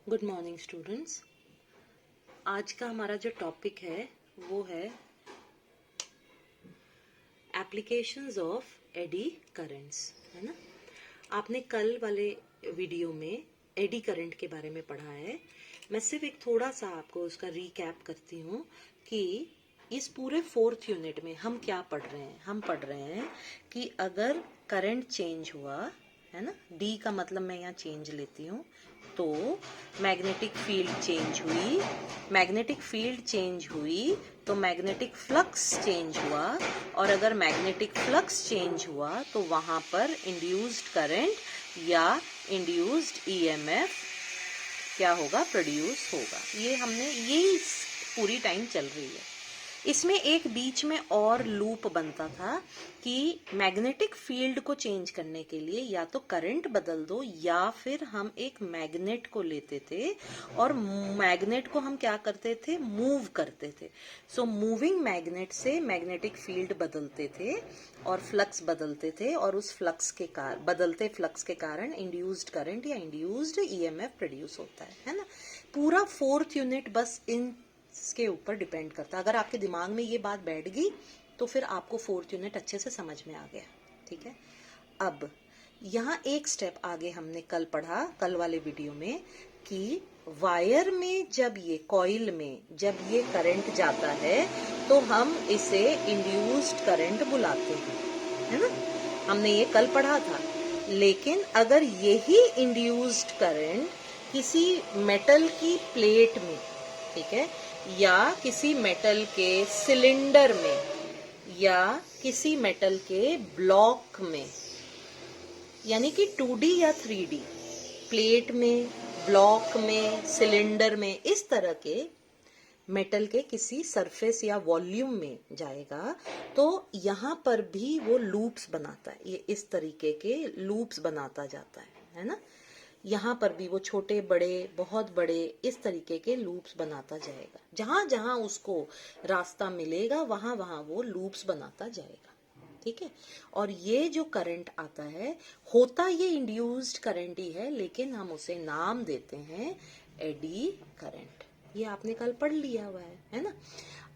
Good morning students. आज का हमारा जो टॉपिक है वो है एप्लीकेशंस ऑफ एडी करंट्स, है ना। आपने कल वाले वीडियो में एडी करंट के बारे में पढ़ा है। मैं सिर्फ एक थोड़ा सा आपको उसका रीकैप करती हूँ कि इस पूरे 4th यूनिट में हम क्या पढ़ रहे हैं। हम पढ़ रहे हैं कि अगर करंट चेंज हुआ, है ना, डी का मतलब मैं यहाँ चेंज लेती हूँ, तो मैग्नेटिक फील्ड चेंज हुई। मैग्नेटिक फील्ड चेंज हुई तो मैग्नेटिक फ्लक्स चेंज हुआ, और अगर मैग्नेटिक फ्लक्स चेंज हुआ तो वहां पर इंड्यूस्ड करंट या इंड्यूस्ड ईएमएफ क्या होगा, प्रोड्यूस होगा। ये हमने यही पूरी टाइम चल रही है। इसमें एक बीच में और लूप बनता था कि मैग्नेटिक फील्ड को चेंज करने के लिए या तो करंट बदल दो या फिर हम एक मैग्नेट को लेते थे और मैग्नेट को हम क्या करते थे, मूव करते थे। सो मूविंग मैग्नेट से मैग्नेटिक फील्ड बदलते थे और फ्लक्स बदलते थे, और उस फ्लक्स के कारण, बदलते फ्लक्स के कारण इंड्यूस्ड करंट या इंड्यूस्ड ईएमएफ प्रोड्यूस होता है ना। पूरा 4th यूनिट बस इन के ऊपर डिपेंड करता है। अगर आपके दिमाग में ये बात बैठ गई तो फिर आपको 4th यूनिट अच्छे से समझ में आ गया। ठीक है, अब यहाँ एक स्टेप आगे हमने कल पढ़ा, कल वाले वीडियो में, कि वायर में जब ये कॉइल में जब ये करंट जाता है तो हम इसे इंड्यूस्ड करंट बुलाते हैं, है ना। हमने ये कल पढ़ा था। लेकिन अगर यही इंड्यूस्ड करंट किसी मेटल की प्लेट में, ठीक है, या किसी मेटल के सिलेंडर में या किसी मेटल के ब्लॉक में, यानी कि 2D या 3D प्लेट में, ब्लॉक में, सिलेंडर में, इस तरह के मेटल के किसी सरफेस या वॉल्यूम में जाएगा तो यहाँ पर भी वो लूप्स बनाता है। ये इस तरीके के लूप्स बनाता जाता है ना। यहाँ पर भी वो छोटे बड़े, बहुत बड़े, इस तरीके के लूप्स बनाता जाएगा। जहां जहां उसको रास्ता मिलेगा वहां वहां वो लूप्स बनाता जाएगा। ठीक है, और ये जो करंट आता है, होता ये इंड्यूस्ड करंट ही है, लेकिन हम उसे नाम देते हैं एडी करंट। ये आपने कल पढ़ लिया हुआ है ना।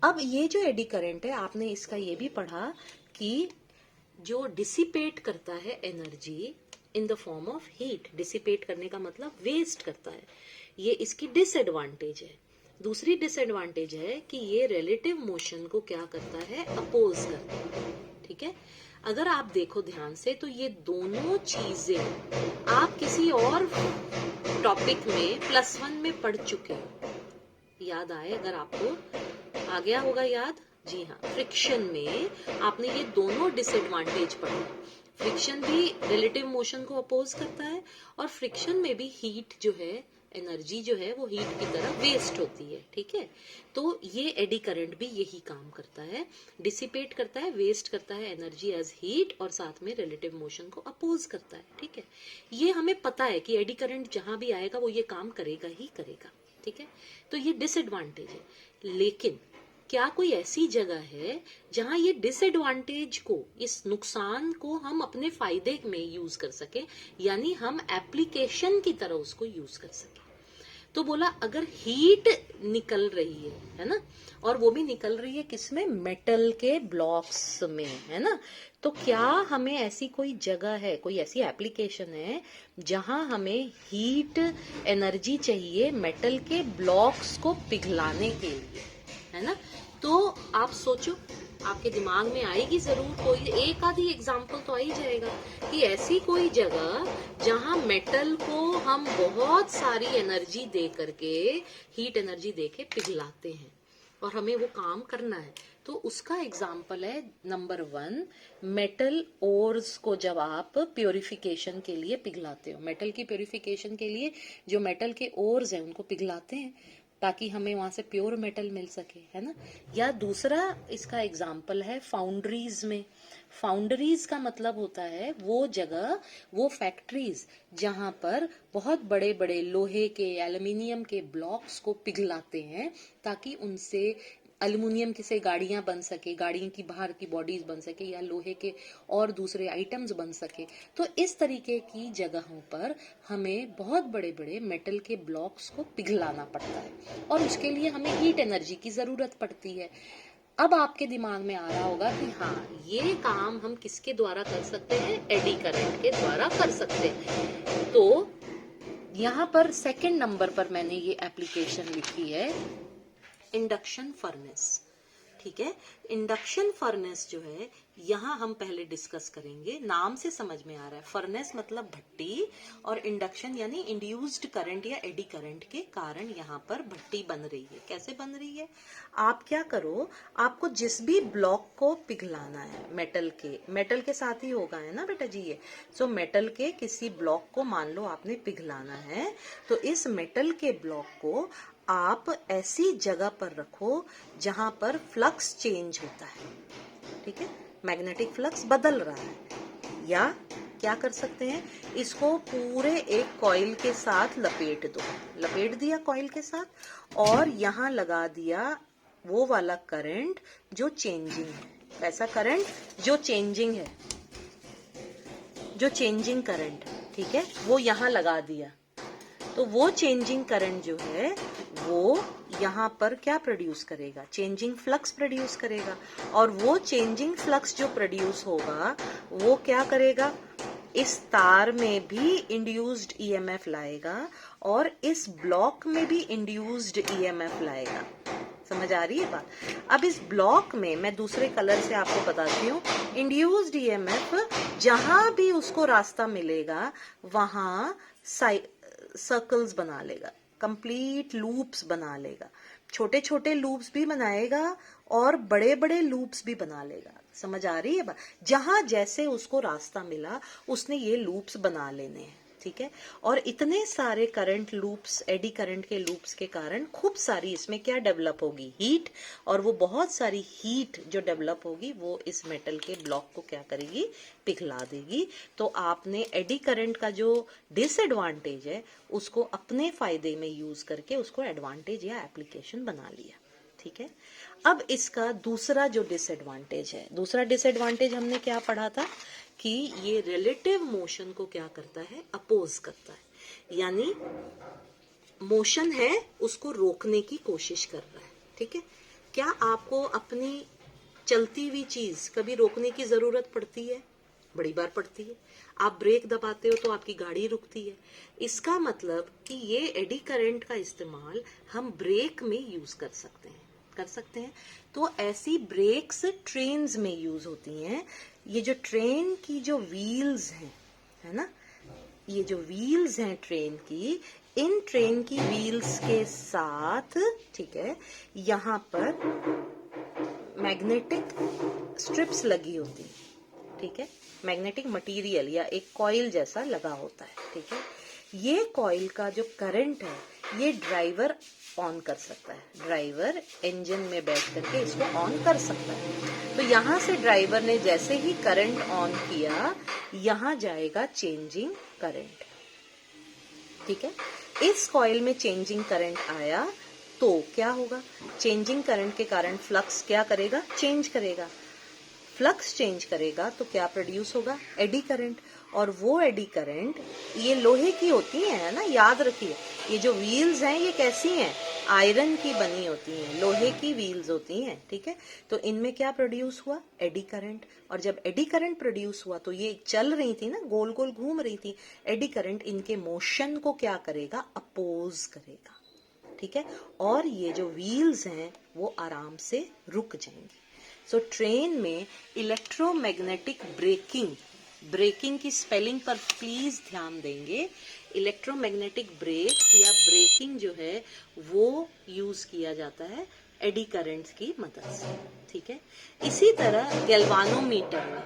अब ये जो एडी करंट है, आपने इसका ये भी पढ़ा कि जो डिसिपेट करता है energy in the form of heat. Dissipate करने का मतलब वेस्ट करता है। ये इसकी डिसएडवांटेज है। दूसरी डिसएडवांटेज है कि ये रिलेटिव मोशन को क्या करता है, अपोज करता है। ठीक है, अगर आप देखो ध्यान से तो ये दोनों चीजें आप किसी और टॉपिक में +1 में पढ़ चुके हो। याद आए अगर आपको, आ गया होगा याद। जी हाँ, फ्रिक्शन में आपने ये दोनों डिसएडवांटेज पढ़ा। फ्रिक्शन भी रिलेटिव मोशन को अपोज करता है, और फ्रिक्शन में भी हीट जो है, एनर्जी जो है, वो हीट की तरह वेस्ट होती है। ठीक है, तो ये एडी करंट भी यही काम करता है, डिसिपेट करता है, वेस्ट करता है एनर्जी एज हीट, और साथ में रिलेटिव मोशन को अपोज करता है। ठीक है, ये हमें पता है कि एडी करंट जहां भी आएगा वो ये काम करेगा ही करेगा। ठीक है, तो ये डिसएडवांटेज है। लेकिन क्या कोई ऐसी जगह है जहां ये डिसएडवांटेज को, इस नुकसान को हम अपने फायदे में यूज कर सके, यानी हम एप्लीकेशन की तरह उसको यूज कर सके। तो बोला अगर हीट निकल रही है ना, और वो भी निकल रही है किसमें, मेटल के ब्लॉक्स में, है ना, तो क्या हमें ऐसी कोई जगह है, कोई ऐसी एप्लीकेशन है जहां हमें हीट एनर्जी चाहिए मेटल के ब्लॉक्स को पिघलाने के लिए, है ना। तो आप सोचो, आपके दिमाग में आएगी जरूर कोई एक आधी एग्जाम्पल तो आ ही जाएगा कि ऐसी कोई जगह जहां मेटल को हम बहुत सारी एनर्जी दे करके, हीट एनर्जी दे के पिघलाते हैं, और हमें वो काम करना है। तो उसका एग्जाम्पल है नंबर 1, मेटल ओर्स को जब आप प्योरिफिकेशन के लिए पिघलाते हो, मेटल की प्योरिफिकेशन के लिए जो मेटल के ओर्स हैं उनको पिघलाते हैं ताकि हमें वहां से प्योर मेटल मिल सके, है ना। या दूसरा इसका एग्जाम्पल है फाउंड्रीज में। फाउंड्रीज का मतलब होता है वो जगह, वो फैक्ट्रीज जहां पर बहुत बड़े बड़े लोहे के, एल्युमिनियम के ब्लॉक्स को पिघलाते हैं ताकि उनसे एल्युमिनियम से गाड़ियां बन सके, गाड़ियों की बाहर की बॉडीज बन सके, या लोहे के और दूसरे आइटम्स बन सके। तो इस तरीके की जगहों पर हमें बहुत बड़े बड़े मेटल के ब्लॉक्स को पिघलाना पड़ता है, और उसके लिए हमें हीट एनर्जी की जरूरत पड़ती है। अब आपके दिमाग में आ रहा होगा कि हाँ, ये काम हम किसके द्वारा कर सकते हैं? एडी करंट के द्वारा कर सकते हैं। तो यहाँ पर सेकंड नंबर पर मैंने ये एप्लीकेशन लिखी है, इंडक्शन फर्नेस। ठीक है, इंडक्शन फर्नेस जो है यहाँ हम पहले डिस्कस करेंगे। नाम से समझ में आ रहा है, फर्नेस मतलब भट्टी, और इंडक्शन यानी इंड्यूस्ड करंट या एडी करंट के कारण यहाँ पर भट्टी बन रही है। कैसे बन रही है? आप क्या करो, आपको जिस भी ब्लॉक को पिघलाना है, मेटल के साथ ही होगा, है ना बेटा जी ये। सो मेटल के किसी ब्लॉक को मान लो आपने पिघलाना है, तो इस मेटल के ब्लॉक को आप ऐसी जगह पर रखो जहां पर फ्लक्स चेंज होता है। ठीक है, मैग्नेटिक फ्लक्स बदल रहा है। या क्या कर सकते हैं, इसको पूरे एक कॉइल के साथ लपेट दो, लपेट दिया कॉइल के साथ, और यहाँ लगा दिया वो वाला करंट जो चेंजिंग है। ऐसा करंट जो चेंजिंग है, जो चेंजिंग करंट, ठीक है, वो यहाँ लगा दिया। तो वो चेंजिंग करंट जो है वो यहाँ पर क्या प्रोड्यूस करेगा? चेंजिंग फ्लक्स प्रोड्यूस करेगा। और वो चेंजिंग फ्लक्स जो प्रोड्यूस होगा वो क्या करेगा? इस तार में भी इंड्यूस्ड ईएमएफ लाएगा, और इस ब्लॉक में भी इंड्यूस्ड ईएमएफ लाएगा। समझ आ रही है बात? अब इस ब्लॉक में मैं दूसरे कलर से आपको बताती हूँ। इंड्यूस्ड ईएमएफ जहां भी उसको रास्ता मिलेगा वहां सर्कल्स बना लेगा, कंप्लीट लूप्स बना लेगा। छोटे छोटे लूप्स भी बनाएगा और बड़े बड़े लूप्स भी बना लेगा। समझ आ रही है बात? जहां जैसे उसको रास्ता मिला उसने ये लूप्स बना लेने हैं। ठीक है, और इतने सारे करंट लूप्स, एडी करंट के लूप्स के कारण खूब सारी इसमें क्या डेवलप होगी? हीट। और वो बहुत सारी हीट जो डेवलप होगी वो इस मेटल के ब्लॉक को क्या करेगी? पिघला देगी। तो आपने एडी करंट का जो डिसएडवांटेज है उसको अपने फायदे में यूज करके उसको एडवांटेज या एप्लीकेशन बना लिया। ठीक है, अब इसका दूसरा जो डिसएडवांटेज है, दूसरा डिसएडवांटेज हमने क्या पढ़ा था कि ये रिलेटिव मोशन को क्या करता है? अपोज करता है, यानी मोशन है उसको रोकने की कोशिश कर रहा है। ठीक है, क्या आपको अपनी चलती हुई चीज कभी रोकने की जरूरत पड़ती है? बड़ी बार पड़ती है। आप ब्रेक दबाते हो तो आपकी गाड़ी रुकती है। इसका मतलब कि ये एडी करंट का इस्तेमाल हम ब्रेक में यूज कर सकते हैं, तो ऐसी ब्रेक्स ट्रेन्स में यूज होती हैं। ये जो ट्रेन की जो व्हील्स हैं, है ना, ये जो व्हील्स हैं ट्रेन की, इन ट्रेन की व्हील्स के साथ, ठीक है, यहाँ पर मैग्नेटिक स्ट्रिप्स लगी होती है। ठीक है, मैग्नेटिक मटेरियल या एक कॉइल जैसा लगा होता है। ठीक है, ये कॉइल का जो करंट है ये ड्राइवर ऑन कर सकता है। ड्राइवर इंजन में बैठ करके इसको ऑन कर सकता है। तो यहाँ से ड्राइवर ने जैसे ही करंट ऑन किया, यहाँ जाएगा चेंजिंग करंट। ठीक है, इस कॉइल में चेंजिंग करंट आया तो क्या होगा? चेंजिंग करंट के कारण फ्लक्स क्या करेगा? चेंज करेगा। फ्लक्स चेंज करेगा तो क्या प्रोड्यूस होगा? Eddy current. और वो एडी करंट ये लोहे की होती है ना, याद रखिए। ये जो व्हील्स हैं ये कैसी हैं? आयरन की बनी होती हैं, लोहे की व्हील्स होती हैं। ठीक है, तो इनमें क्या प्रोड्यूस हुआ? Eddy current. और जब एडी करंट प्रोड्यूस हुआ तो ये चल रही थी ना, गोल गोल घूम रही थी। एडी करंट इनके मोशन को क्या करेगा? अपोज करेगा। ठीक है, और ये जो व्हील्स हैं वो आराम से रुक जाएंगी। सो ट्रेन में इलेक्ट्रोमैग्नेटिक ब्रेकिंग की स्पेलिंग पर प्लीज ध्यान देंगे। इलेक्ट्रोमैग्नेटिक ब्रेक या ब्रेकिंग जो है वो यूज किया जाता है एडी करंट्स की मदद से। ठीक है, इसी तरह गैल्वानोमीटर में,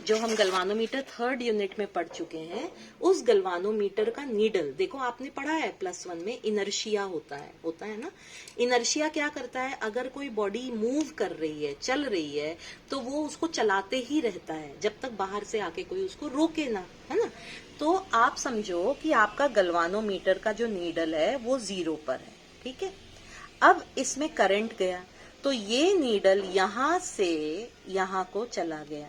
जो हम गैल्वानोमीटर 3rd यूनिट में पढ़ चुके हैं, उस गैल्वानोमीटर का नीडल देखो, आपने पढ़ा है +1 में, इनर्शिया होता है ना। इनर्शिया क्या करता है? अगर कोई बॉडी मूव कर रही है, चल रही है, तो वो उसको चलाते ही रहता है जब तक बाहर से आके कोई उसको रोके ना, है ना। तो आप समझो कि आपका गैल्वानोमीटर का जो नीडल है वो 0 पर है। ठीक है, अब इसमें करंट गया तो ये नीडल यहाँ से यहाँ को चला गया।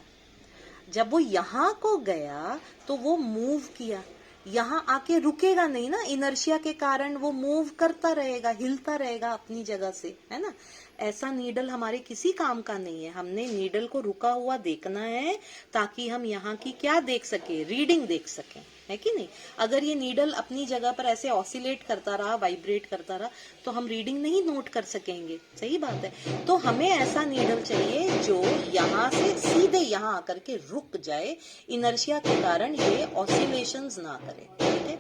जब वो यहाँ को गया तो वो मूव किया, यहाँ आके रुकेगा नहीं ना, इनर्शिया के कारण वो मूव करता रहेगा, हिलता रहेगा अपनी जगह से, है ना। ऐसा नीडल हमारे किसी काम का नहीं है। हमने नीडल को रुका हुआ देखना है ताकि हम यहाँ की क्या देख सके, रीडिंग देख सकें, है कि नहीं। अगर ये नीडल अपनी जगह पर ऐसे ऑसिलेट करता रहा, वाइब्रेट करता रहा, तो हम रीडिंग नहीं नोट कर सकेंगे। सही बात है। तो हमें ऐसा नीडल चाहिए जो यहाँ से सीधे यहाँ आकर के रुक जाए, इनर्शिया के कारण ये ऑसिलेशंस ना करे, ठीक है।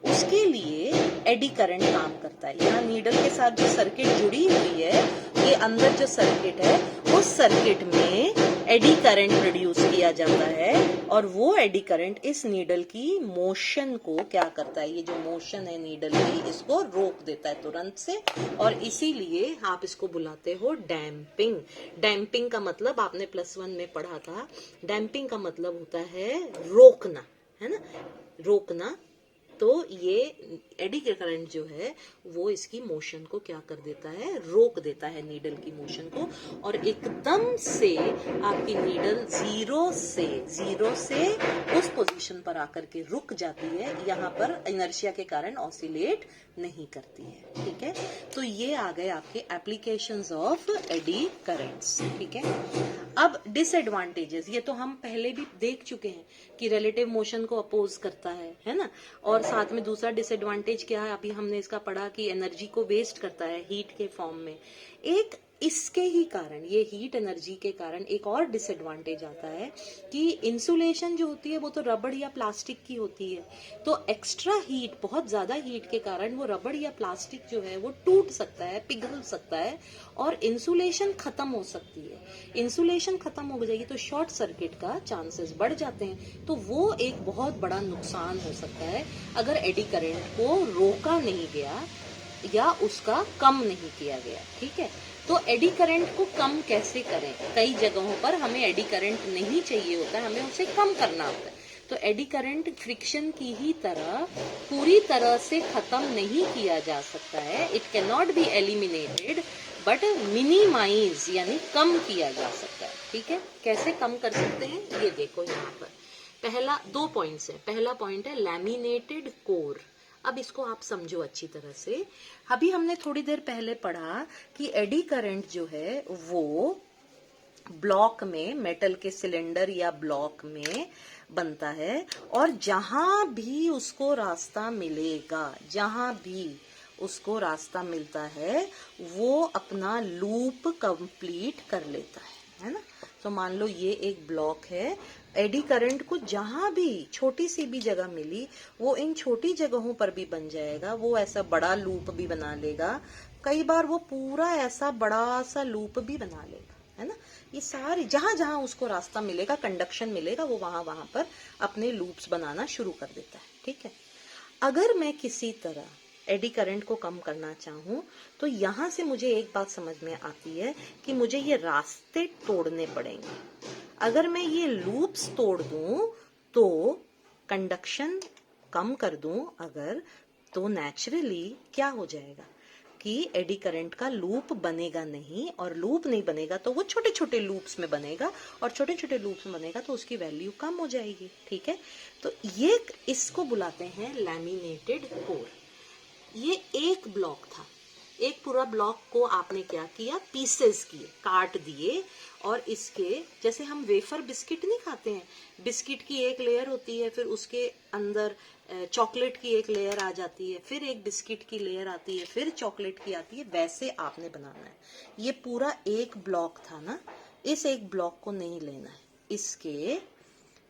उसके लिए एडी करंट काम करता है। यहाँ नीडल के साथ जो सर्किट जुड़ी हुई है, ये अंदर जो सर्किट है, उस सर्किट में एडी करंट प्रोड्यूस किया जाता है, और वो एडी करंट इस नीडल की मोशन को क्या करता है, ये जो मोशन है नीडल की, इसको रोक देता है तुरंत से, और इसीलिए आप इसको बुलाते हो डैम्पिंग। डैम्पिंग का मतलब आपने +1 में पढ़ा था, डैम्पिंग का मतलब होता है रोकना, है ना, रोकना। तो ये एडी करंट जो है वो इसकी मोशन को क्या कर देता है, रोक देता है नीडल की मोशन को, और एकदम से आपकी नीडल जीरो से उस पोजीशन पर आकर के रुक जाती है, यहाँ पर इनर्शिया के कारण ऑसिलेट नहीं करती है, ठीक है। तो ये आ गए आपके एप्लीकेशंस ऑफ एडी करंट्स, ठीक है। अब डिसएडवांटेजेस, ये तो हम पहले भी देख चुके हैं कि रिलेटिव मोशन को अपोज करता है ना। और साथ में दूसरा डिसएडवांटेज क्या है, अभी हमने इसका पढ़ा कि एनर्जी को वेस्ट करता है हीट के फॉर्म में। एक इसके ही कारण, ये हीट एनर्जी के कारण एक और डिसएडवांटेज आता है कि इंसुलेशन जो होती है वो तो रबड़ या प्लास्टिक की होती है, तो एक्स्ट्रा हीट, बहुत ज्यादा हीट के कारण वो रबड़ या प्लास्टिक जो है वो टूट सकता है, पिघल सकता है, और इंसुलेशन खत्म हो सकती है। इंसुलेशन खत्म हो जाएगी तो शॉर्ट सर्किट का चांसेस बढ़ जाते हैं, तो वो एक बहुत बड़ा नुकसान हो सकता है अगर एडी करंट को रोका नहीं गया या उसका कम नहीं किया गया, ठीक है। तो एडी करंट को कम कैसे करें, कई जगहों पर हमें एडी करंट नहीं चाहिए होता है, हमें उसे कम करना होता है। तो एडी करंट फ्रिक्शन की ही तरह पूरी तरह से खत्म नहीं किया जा सकता है, it can not be eliminated, but minimize यानी कम किया जा सकता है, ठीक है। कैसे कम कर सकते हैं, ये देखो यहाँ पर पहला 2 पॉइंट्स है। पहला पॉइंट है लैमिनेटेड कोर। अब इसको आप समझो अच्छी तरह से। अभी हमने थोड़ी देर पहले पढ़ा कि एडी करंट जो है वो ब्लॉक में, मेटल के सिलेंडर या ब्लॉक में बनता है, और जहां भी उसको रास्ता मिलेगा, जहां भी उसको रास्ता मिलता है वो अपना लूप कंप्लीट कर लेता है ना। तो मान लो ये एक ब्लॉक है, एडी करंट को जहां भी छोटी सी भी जगह मिली वो इन छोटी जगहों पर भी बन जाएगा, वो ऐसा बड़ा लूप भी बना लेगा, कई बार वो पूरा ऐसा बड़ा सा लूप भी बना लेगा, है ना। ये सारे जहां जहां उसको रास्ता मिलेगा, कंडक्शन मिलेगा, वो वहां वहां पर अपने लूप्स बनाना शुरू कर देता है, ठीक है। अगर मैं किसी तरह एडी करंट को कम करना चाहूं तो यहां से मुझे एक बात समझ में आती है कि मुझे ये रास्ते तोड़ने पड़ेंगे। अगर मैं ये लूप्स तोड़ दूं तो कंडक्शन कम कर दूं अगर, तो नेचुरली क्या हो जाएगा कि एडी करंट का लूप बनेगा नहीं, और लूप नहीं बनेगा तो वो छोटे छोटे लूप्स में बनेगा, और छोटे छोटे लूप्स में बनेगा तो उसकी वैल्यू कम हो जाएगी, ठीक है। तो ये इसको बुलाते हैं लैमिनेटेड कोर। ये एक ब्लॉक था, एक पूरा ब्लॉक को आपने क्या किया, पीसेस किए, काट दिए, और इसके जैसे हम वेफर बिस्किट नहीं खाते हैं, बिस्किट की एक लेयर होती है, फिर उसके अंदर चॉकलेट की एक लेयर आ जाती है, फिर एक बिस्किट की लेयर आती है, फिर चॉकलेट की आती है, वैसे आपने बनाना है। ये पूरा एक ब्लॉक था ना, इस एक ब्लॉक को नहीं लेना है, इसके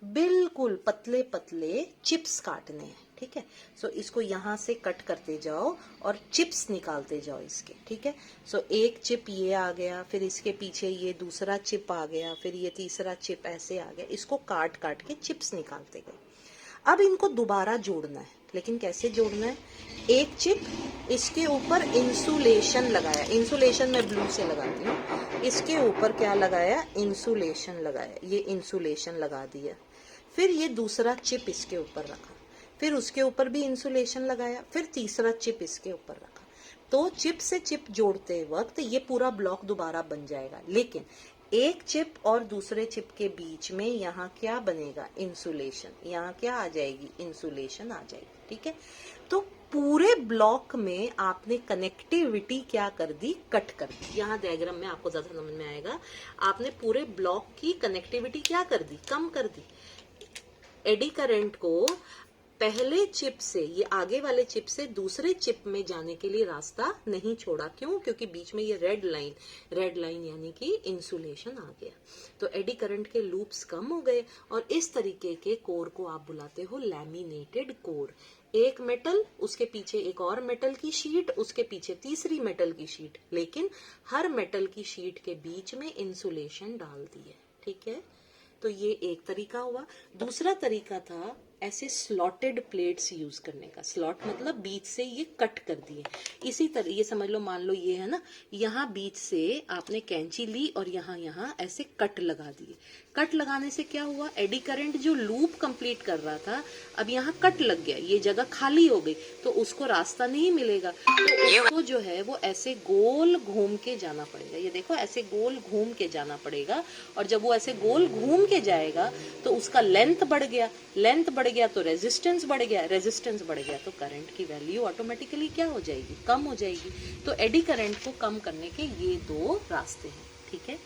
बिल्कुल पतले पतले चिप्स काटने हैं, ठीक है। सो इसको यहाँ से कट करते जाओ और चिप्स निकालते जाओ इसके, ठीक है। सो एक चिप ये आ गया, फिर इसके पीछे ये दूसरा चिप आ गया, फिर ये तीसरा चिप ऐसे आ गया, इसको काट काट के चिप्स निकालते गए। अब इनको दोबारा जोड़ना है, लेकिन कैसे जोड़ना है, एक चिप, इसके ऊपर इंसुलेशन लगाया, इंसुलेशन मैं ब्लू से लगाती हूँ, इसके ऊपर क्या लगाया, इंसुलेशन लगाया, ये इंसुलेशन लगा दिया, फिर ये दूसरा चिप इसके ऊपर रखा, फिर उसके ऊपर भी इंसुलेशन लगाया, फिर तीसरा चिप इसके ऊपर रखा। तो चिप से चिप जोड़ते वक्त ये पूरा ब्लॉक दोबारा बन जाएगा, लेकिन एक चिप और दूसरे चिप के बीच में यहाँ क्या बनेगा, इंसुलेशन। यहाँ क्या आ जाएगी, इंसुलेशन आ जाएगी, ठीक है। तो पूरे ब्लॉक में आपने कनेक्टिविटी क्या कर दी, कट कर दी। यहाँ डायग्राम में आपको ज्यादा समझ में आएगा, आपने पूरे ब्लॉक की कनेक्टिविटी क्या कर दी, कम कर दी। एडी करंट को पहले चिप से, ये आगे वाले चिप से दूसरे चिप में जाने के लिए रास्ता नहीं छोड़ा। क्यों? क्योंकि बीच में ये रेड लाइन यानी कि इंसुलेशन आ गया। तो एडी करंट के लूप्स कम हो गए और इस तरीके के कोर को आप बुलाते हो लैमिनेटेड कोर। एक मेटल, उसके पीछे एक और मेटल की शीट, उसके पीछे तीसरी मेटल की शीट, लेकिन हर मेटल की शीट के बीच में इंसुलेशन डाल दिए, ठीक है। तो ये एक तरीका हुआ। दूसरा तरीका था ऐसे स्लॉटेड प्लेट्स यूज करने का। स्लॉट मतलब बीच से ये कट कर दिए। इसी तरह ये समझ लो, मान लो ये है ना, यहाँ बीच से आपने कैंची ली और यहाँ ऐसे कट लगा दिए। कट लगाने से क्या हुआ, एडी करंट जो लूप कंप्लीट कर रहा था, अब यहाँ कट लग गया, ये जगह खाली हो गई, तो उसको रास्ता नहीं मिलेगा। तो उसको जो है वो ऐसे गोल घूम के जाना पड़ेगा। ये देखो, ऐसे गोल घूम के जाना पड़ेगा। और जब वो ऐसे गोल घूम के जाएगा तो उसका लेंथ बढ़ गया, तो रेजिस्टेंस बढ़ गया, तो करंट की वैल्यू ऑटोमेटिकली क्या हो जाएगी, कम हो जाएगी। तो एडी करंट को कम करने के ये दो रास्ते हैं, ठीक है।